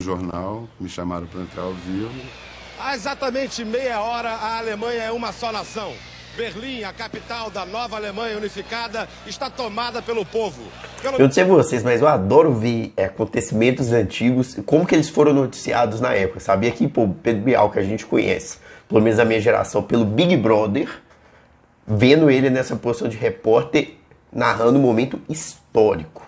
jornal, me chamaram para entrar ao vivo. Há exatamente meia hora, a Alemanha é uma só nação. Berlim, a capital da nova Alemanha unificada, está tomada pelo povo. Eu não sei vocês, mas eu adoro ver acontecimentos antigos, como que eles foram noticiados na época. Sabia que, pô, Pedro Bial, que a gente conhece, pelo menos a minha geração, pelo Big Brother, vendo ele nessa posição de repórter, narrando um momento histórico.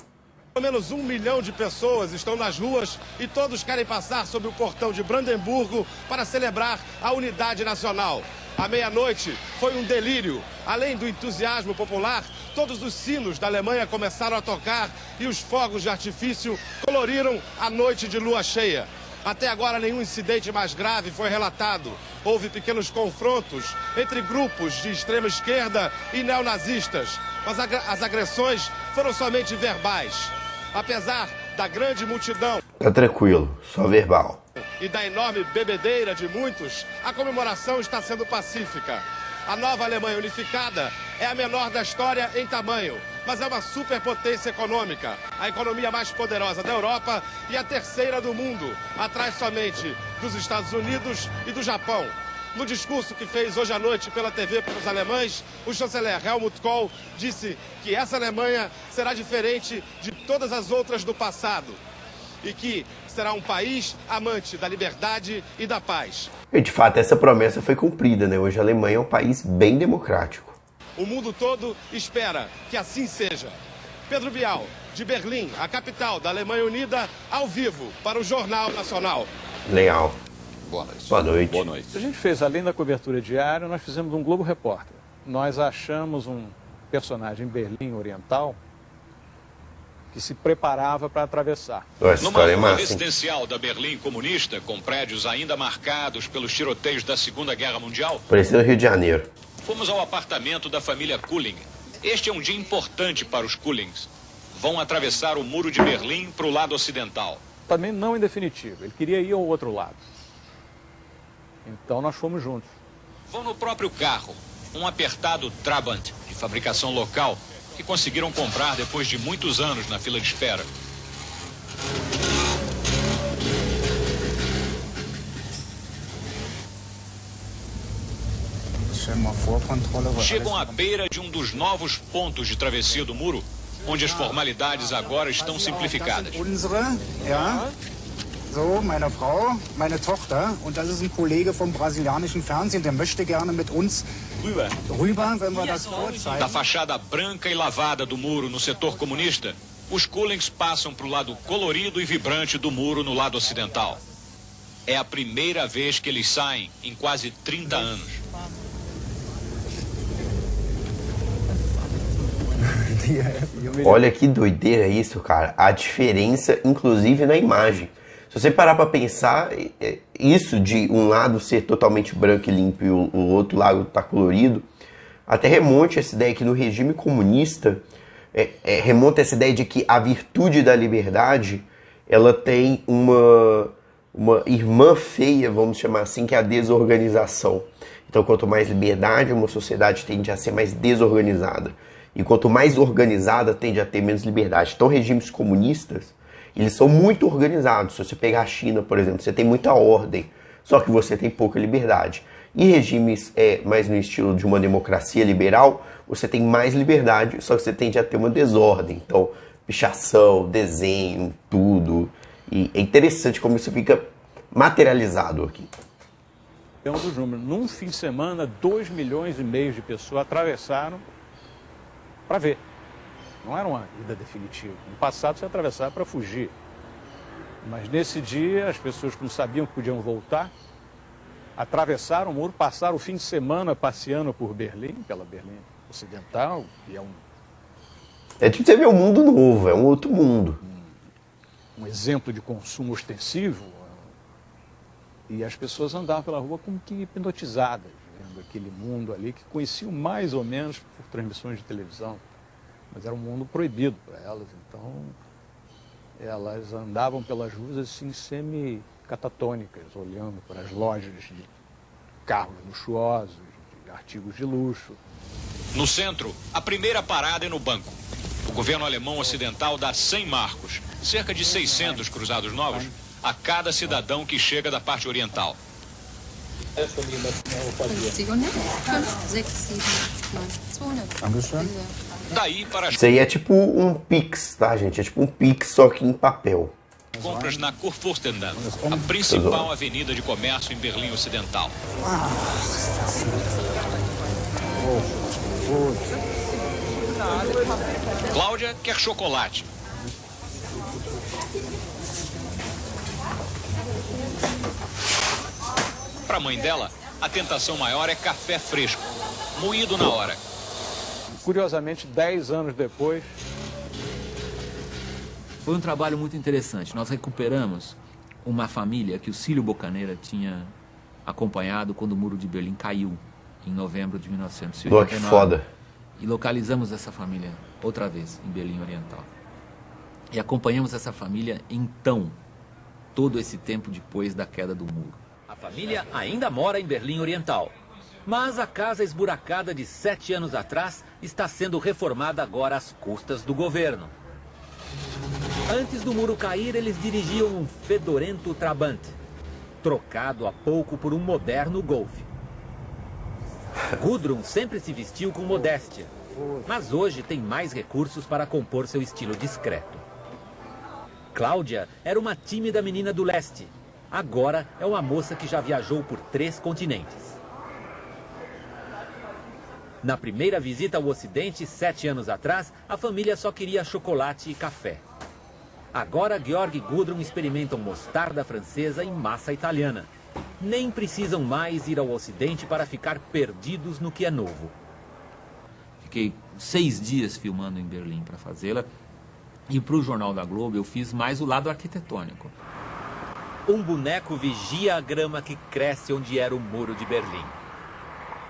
Pelo menos 1 milhão de pessoas estão nas ruas e todos querem passar sob o portão de Brandemburgo para celebrar a unidade nacional. À meia-noite foi um delírio. Além do entusiasmo popular, todos os sinos da Alemanha começaram a tocar e os fogos de artifício coloriram a noite de lua cheia. Até agora nenhum incidente mais grave foi relatado. Houve pequenos confrontos entre grupos de extrema esquerda e neonazistas, mas as agressões foram somente verbais. Apesar da grande multidão... Tá tranquilo, só verbal. ...e da enorme bebedeira de muitos, a comemoração está sendo pacífica. A nova Alemanha unificada é a menor da história em tamanho, mas é uma superpotência econômica, a economia mais poderosa da Europa e a terceira do mundo, atrás somente dos Estados Unidos e do Japão. No discurso que fez hoje à noite pela TV para os alemães, o chanceler Helmut Kohl disse que essa Alemanha será diferente de todas as outras do passado e que será um país amante da liberdade e da paz. E de fato essa promessa foi cumprida, né? Hoje a Alemanha é um país bem democrático. O mundo todo espera que assim seja. Pedro Bial, de Berlim, a capital da Alemanha Unida, ao vivo para o Jornal Nacional. Legal. Boa noite. Boa noite. Boa noite. A gente fez, além da cobertura diária, nós fizemos um Globo Repórter. Nós achamos um personagem em Berlim Oriental que se preparava para atravessar. Numa rua residencial da Berlim comunista, com prédios ainda marcados pelos tiroteios da Segunda Guerra Mundial, parecia no Rio de Janeiro. Fomos ao apartamento da família Kulling. Este é um dia importante para os Kullings. Vão atravessar o muro de Berlim para o lado ocidental. Também não em definitivo, ele queria ir ao outro lado. Então nós fomos juntos. Vão no próprio carro, um apertado Trabant, de fabricação local, que conseguiram comprar depois de muitos anos na fila de espera. Chegam à beira de um dos novos pontos de travessia do muro, onde as formalidades agora estão simplificadas. So, meine Frau, meine Tochter, und das ist ein Kollege vom brasilianischen Fernsehen, der möchte gerne mit uns rüber, wenn wir das vorzeigen. Da fachada branca e lavada do muro no setor comunista, os Kullings passam para o lado colorido e vibrante do muro no lado ocidental. É a primeira vez que eles saem em quase 30 anos. Olha que doideira isso, cara. A diferença, inclusive, na imagem. Se você parar para pensar, isso de um lado ser totalmente branco e limpo e o outro lado tá colorido, até remonta essa ideia que no regime comunista, remonta essa ideia de que a virtude da liberdade, ela tem uma irmã feia, vamos chamar assim, que é a desorganização. Então, quanto mais liberdade, uma sociedade tende a ser mais desorganizada. E quanto mais organizada, tende a ter menos liberdade. Então, regimes comunistas, eles são muito organizados. Se você pegar a China, por exemplo, você tem muita ordem, só que você tem pouca liberdade. E regimes mais no estilo de uma democracia liberal, você tem mais liberdade, só que você tende a ter uma desordem. Então, pichação, desenho, tudo. E é interessante como isso fica materializado aqui. Temos os números. Num fim de semana, 2,5 milhões de pessoas atravessaram para ver. Não era uma ida definitiva. No passado, você atravessava para fugir. Mas nesse dia, as pessoas que não sabiam que podiam voltar, atravessaram o muro, passaram o fim de semana passeando por Berlim, pela Berlim Ocidental, e é um... É tipo você ver um mundo novo, é um outro mundo. Um exemplo de consumo ostensivo. E as pessoas andavam pela rua como que hipnotizadas, vendo aquele mundo ali, que conheciam mais ou menos por transmissões de televisão. Mas era um mundo proibido para elas, então elas andavam pelas ruas assim semi-catatônicas, olhando para as lojas de carros luxuosos, de artigos de luxo. No centro, a primeira parada é no banco. O governo alemão ocidental dá 100 marcos, cerca de 600 cruzados novos, a cada cidadão que chega da parte oriental. Daí para Isso aí é tipo um Pix, tá, gente? É tipo um Pix, só que em papel. compras na Kurfürstendamm, a principal avenida de comércio em Berlim Ocidental. Cláudia quer chocolate. Para a mãe dela, a tentação maior é café fresco, moído na hora. Curiosamente, 10 anos depois... Foi um trabalho muito interessante. Nós recuperamos uma família que o Cílio Bocaneira tinha acompanhado quando o Muro de Berlim caiu, em novembro de 1989. Que foda. E localizamos essa família outra vez em Berlim Oriental. E acompanhamos essa família, então, todo esse tempo depois da queda do muro. A família ainda mora em Berlim Oriental. Mas a casa esburacada de 7 anos atrás está sendo reformada agora às custas do governo. Antes do muro cair, eles dirigiam um fedorento Trabant, trocado há pouco por um moderno Golf. Gudrun sempre se vestiu com modéstia, mas hoje tem mais recursos para compor seu estilo discreto. Cláudia era uma tímida menina do leste. Agora é uma moça que já viajou por 3 continentes. Na primeira visita ao Ocidente, 7 anos atrás, a família só queria chocolate e café. Agora, Georg e Gudrun experimentam mostarda francesa e massa italiana. Nem precisam mais ir ao Ocidente para ficar perdidos no que é novo. Fiquei 6 dias filmando em Berlim para fazê-la. E para o Jornal da Globo eu fiz mais o lado arquitetônico. Um boneco vigia a grama que cresce onde era o Muro de Berlim.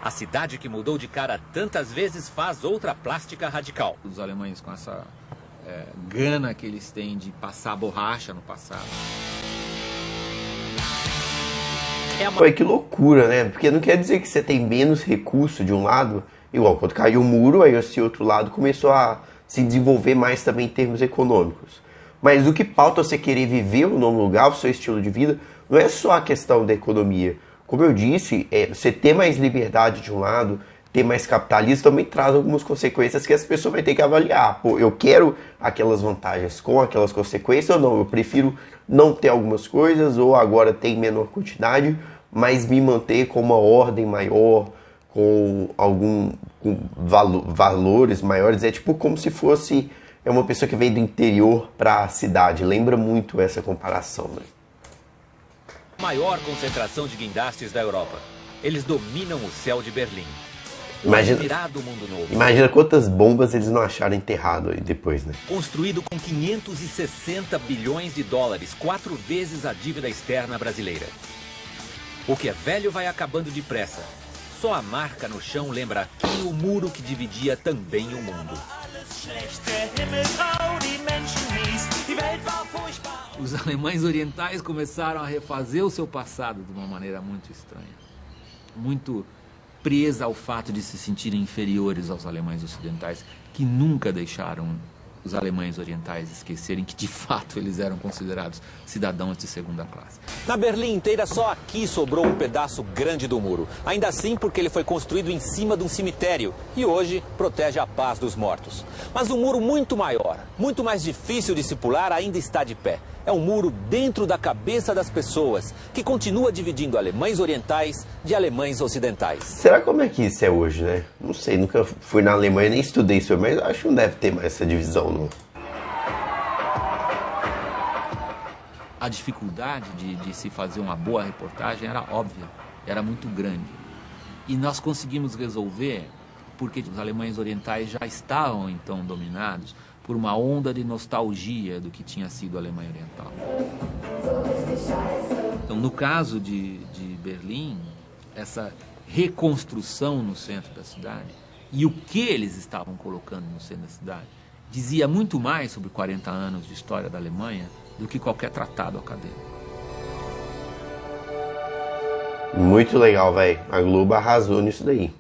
A cidade que mudou de cara tantas vezes faz outra plástica radical. Os alemães com essa gana que eles têm de passar borracha no passado. Pô, que loucura, né? Porque não quer dizer que você tem menos recurso de um lado. Igual, quando caiu o muro, aí esse outro lado começou a se desenvolver mais também em termos econômicos. Mas o que pauta você querer viver no lugar, o seu estilo de vida, não é só a questão da economia. Como eu disse, você ter mais liberdade de um lado, ter mais capitalismo também traz algumas consequências que as pessoas vão ter que avaliar. Pô, eu quero aquelas vantagens com aquelas consequências ou não? Eu prefiro não ter algumas coisas ou agora ter em menor quantidade, mas me manter com uma ordem maior, com valores maiores. É tipo como se fosse uma pessoa que veio do interior para a cidade. Lembra muito essa comparação, né? Maior concentração de guindastes da Europa. Eles dominam o céu de Berlim. Imagina quantas bombas eles não acharam enterrado aí depois, né? Construído com 560 bilhões de dólares, 4 vezes a dívida externa brasileira. O que é velho vai acabando depressa. Só a marca no chão lembra aqui o muro que dividia também o mundo. Os alemães orientais começaram a refazer o seu passado de uma maneira muito estranha. Muito presa ao fato de se sentirem inferiores aos alemães ocidentais, que nunca deixaram os alemães orientais esquecerem que de fato eles eram considerados cidadãos de segunda classe. Na Berlim inteira, só aqui sobrou um pedaço grande do muro. Ainda assim, porque ele foi construído em cima de um cemitério e hoje protege a paz dos mortos. Mas um muro muito maior, muito mais difícil de se pular, ainda está de pé. É um muro dentro da cabeça das pessoas, que continua dividindo alemães orientais de alemães ocidentais. Será como é que isso é hoje, né? Não sei, nunca fui na Alemanha, nem estudei sobre, mas acho que não deve ter mais essa divisão, não. A dificuldade de se fazer uma boa reportagem era óbvia, era muito grande. E nós conseguimos resolver porque os alemães orientais já estavam então dominados por uma onda de nostalgia do que tinha sido a Alemanha Oriental. Então, no caso de Berlim, essa reconstrução no centro da cidade e o que eles estavam colocando no centro da cidade dizia muito mais sobre 40 anos de história da Alemanha do que qualquer tratado acadêmico. Muito legal, velho. A Globo arrasou nisso daí.